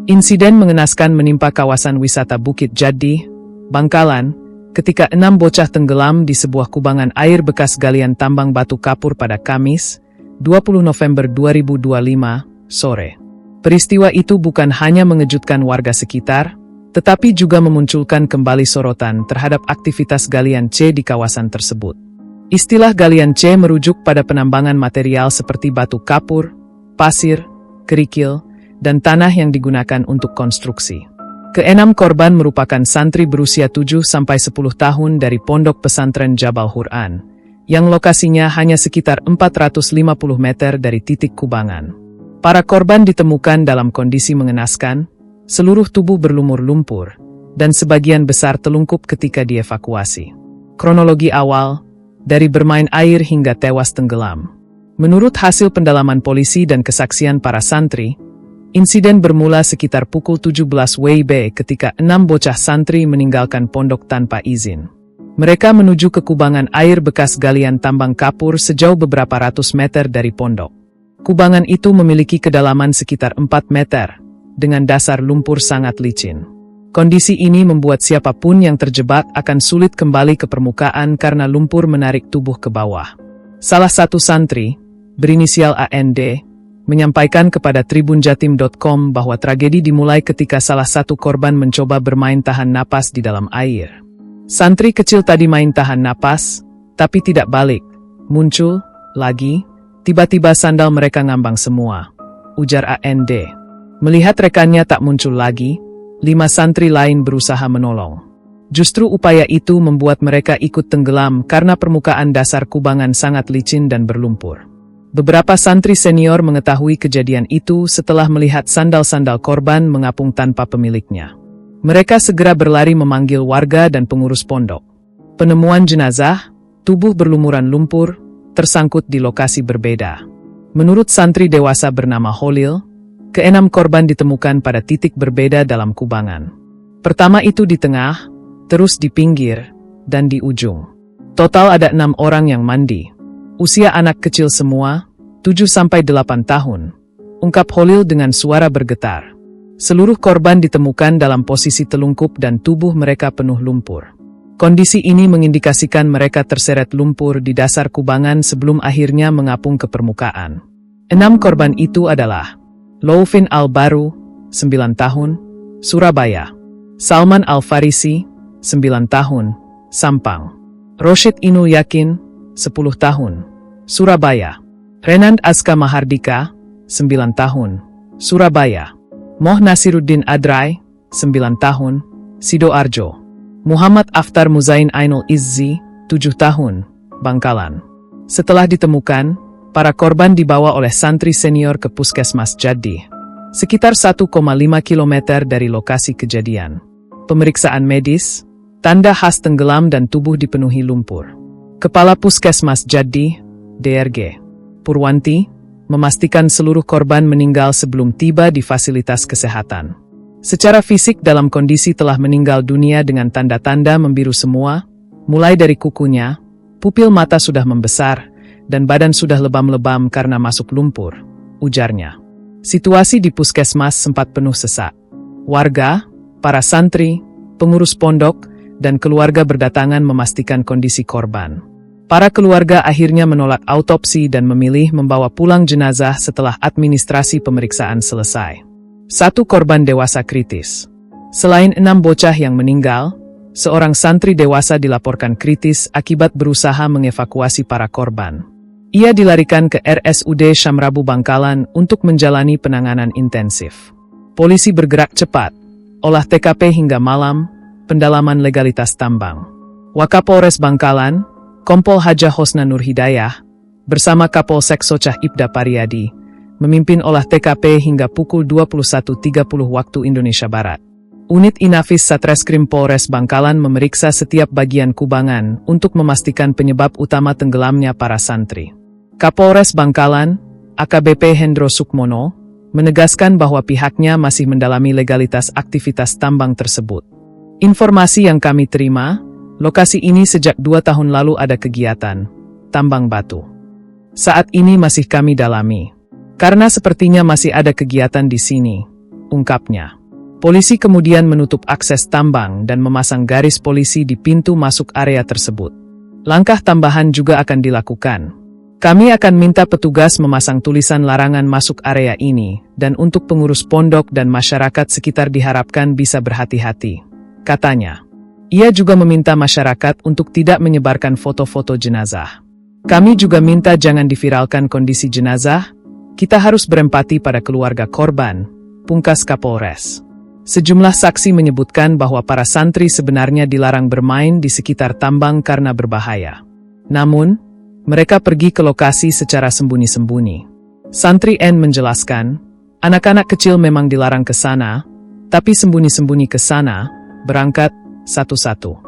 Insiden mengenaskan menimpa kawasan wisata Bukit Jati, Bangkalan, ketika 6 bocah tenggelam di sebuah kubangan air bekas galian tambang batu kapur pada Kamis, 20 November 2025, sore. Peristiwa itu bukan hanya mengejutkan warga sekitar, tetapi juga memunculkan kembali sorotan terhadap aktivitas galian C di kawasan tersebut. Istilah galian C merujuk pada penambangan material seperti batu kapur, pasir, kerikil, dan tanah yang digunakan untuk konstruksi. Keenam korban merupakan santri berusia 7-10 tahun dari Pondok Pesantren Jabal Quran, yang lokasinya hanya sekitar 450 meter dari titik kubangan. Para korban ditemukan dalam kondisi mengenaskan, seluruh tubuh berlumur lumpur, dan sebagian besar telungkup ketika dievakuasi. Kronologi awal, dari bermain air hingga tewas tenggelam. Menurut hasil pendalaman polisi dan kesaksian para santri, insiden bermula sekitar pukul 17 WIB ketika 6 bocah santri meninggalkan pondok tanpa izin. Mereka menuju ke kubangan air bekas galian tambang kapur sejauh beberapa ratus meter dari pondok. Kubangan itu memiliki kedalaman sekitar 4 meter, dengan dasar lumpur sangat licin. Kondisi ini membuat siapapun yang terjebak akan sulit kembali ke permukaan karena lumpur menarik tubuh ke bawah. Salah satu santri, berinisial AND, menyampaikan kepada tribunjatim.com bahwa tragedi dimulai ketika salah satu korban mencoba bermain tahan napas di dalam air. Santri kecil tadi main tahan napas, tapi tidak balik. Muncul lagi, tiba-tiba sandal mereka ngambang semua, ujar AND. Melihat rekannya tak muncul lagi, 5 santri lain berusaha menolong. Justru upaya itu membuat mereka ikut tenggelam karena permukaan dasar kubangan sangat licin dan berlumpur. Beberapa santri senior mengetahui kejadian itu setelah melihat sandal-sandal korban mengapung tanpa pemiliknya. Mereka segera berlari memanggil warga dan pengurus pondok. Penemuan jenazah, tubuh berlumuran lumpur, tersangkut di lokasi berbeda. Menurut santri dewasa bernama Holil, ke-6 korban ditemukan pada titik berbeda dalam kubangan. Pertama itu di tengah, terus di pinggir, dan di ujung. Total ada 6 orang yang mandi. Usia anak kecil semua, 7-8 tahun, ungkap Holil dengan suara bergetar. Seluruh korban ditemukan dalam posisi telungkup dan tubuh mereka penuh lumpur. Kondisi ini mengindikasikan mereka terseret lumpur di dasar kubangan sebelum akhirnya mengapung ke permukaan. 6 korban itu adalah Loufin Al-Baru, 9 tahun, Surabaya. Salman Al-Farisi, 9 tahun, Sampang. Roshid Inul Yakin, 10 tahun, Surabaya. Renand Aska Mahardika, 9 tahun, Surabaya. Moh Nasiruddin Adrai, 9 tahun, Sidoarjo. Muhammad Aftar Muzain Ainul Izzi, 7 tahun, Bangkalan. Setelah ditemukan, para korban dibawa oleh santri senior ke Puskesmas Jati, sekitar 1,5 km dari lokasi kejadian. Pemeriksaan medis, tanda khas tenggelam dan tubuh dipenuhi lumpur. Kepala Puskesmas Jati, DRG Purwanti, memastikan seluruh korban meninggal sebelum tiba di fasilitas kesehatan. Secara fisik dalam kondisi telah meninggal dunia dengan tanda-tanda membiru semua, mulai dari kukunya, pupil mata sudah membesar, dan badan sudah lebam-lebam karena masuk lumpur, ujarnya. Situasi di puskesmas sempat penuh sesak. Warga, para santri, pengurus pondok, dan keluarga berdatangan memastikan kondisi korban. Para keluarga akhirnya menolak autopsi dan memilih membawa pulang jenazah setelah administrasi pemeriksaan selesai. 1 korban dewasa kritis. Selain 6 bocah yang meninggal, seorang santri dewasa dilaporkan kritis akibat berusaha mengevakuasi para korban. Ia dilarikan ke RSUD Syamrabu Bangkalan untuk menjalani penanganan intensif. Polisi bergerak cepat, olah TKP hingga malam, pendalaman legalitas tambang. Wakapolres Bangkalan, Kompol Haja Hosna Nur Hidayah, bersama Kapolsek Socah Ibda Pariyadi, memimpin olah TKP hingga pukul 21.30 waktu Indonesia Barat. Unit Inafis Satreskrim Polres Bangkalan memeriksa setiap bagian kubangan untuk memastikan penyebab utama tenggelamnya para santri. Kapolres Bangkalan, AKBP Hendro Sukmono, menegaskan bahwa pihaknya masih mendalami legalitas aktivitas tambang tersebut. Informasi yang kami terima, lokasi ini sejak 2 tahun lalu ada kegiatan tambang batu. Saat ini masih kami dalami, karena sepertinya masih ada kegiatan di sini, ungkapnya. Polisi kemudian menutup akses tambang dan memasang garis polisi di pintu masuk area tersebut. Langkah tambahan juga akan dilakukan. Kami akan minta petugas memasang tulisan larangan masuk area ini, dan untuk pengurus pondok dan masyarakat sekitar diharapkan bisa berhati-hati, katanya. Ia juga meminta masyarakat untuk tidak menyebarkan foto-foto jenazah. Kami juga minta jangan diviralkan kondisi jenazah, kita harus berempati pada keluarga korban, pungkas Kapolres. Sejumlah saksi menyebutkan bahwa para santri sebenarnya dilarang bermain di sekitar tambang karena berbahaya. Namun, mereka pergi ke lokasi secara sembunyi-sembunyi. Santri N menjelaskan, anak-anak kecil memang dilarang ke sana, tapi sembunyi-sembunyi ke sana, berangkat satu-satu.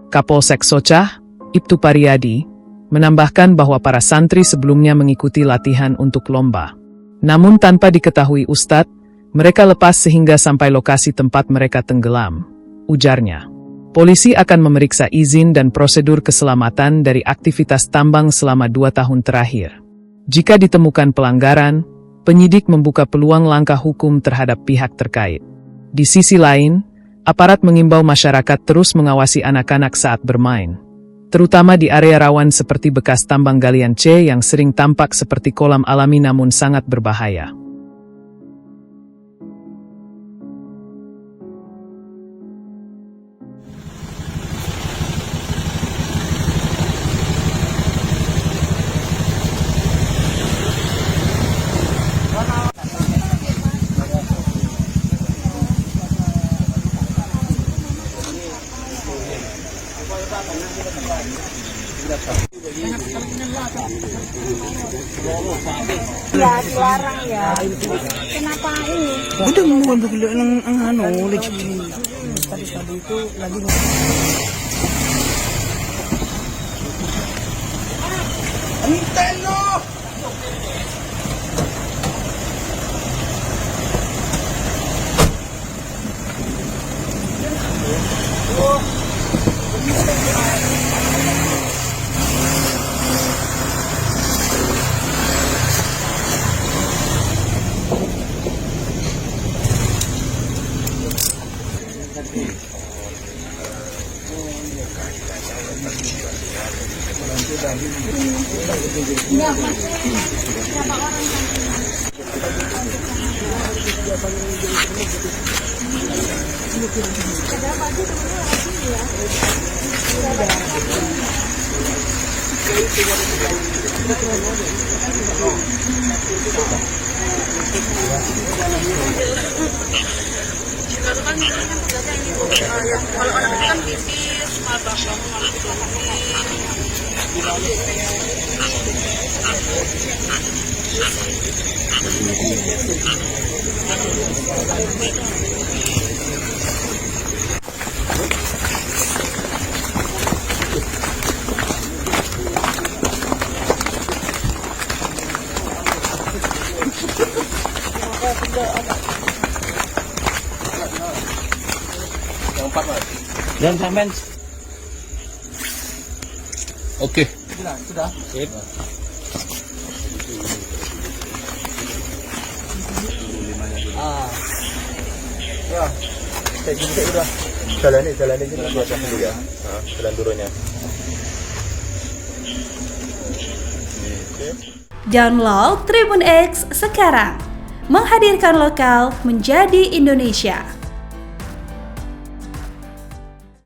Kapolsek Socah, Ibtu Pariyadi, menambahkan bahwa para santri sebelumnya mengikuti latihan untuk lomba. Namun tanpa diketahui Ustadz, mereka lepas sehingga sampai lokasi tempat mereka tenggelam, ujarnya. Polisi akan memeriksa izin dan prosedur keselamatan dari aktivitas tambang selama 2 tahun terakhir. Jika ditemukan pelanggaran, penyidik membuka peluang langkah hukum terhadap pihak terkait. Di sisi lain, aparat mengimbau masyarakat terus mengawasi anak-anak saat bermain, terutama di area rawan seperti bekas tambang galian C yang sering tampak seperti kolam alami namun sangat berbahaya. Ya dilarang ya. Kenapa ini? Udah mau beli ang legit. Tadi itu lagi Nintendo. Kalau anak kan pipis, mabak Yang 4 mas. dan sampean Oke. sudah. Sip. Ya, kayak gini kayak udah. Jalanin biasa dulu ya. Nah, jalan turunnya. Oke. Download Tribun X sekarang, menghadirkan lokal menjadi Indonesia.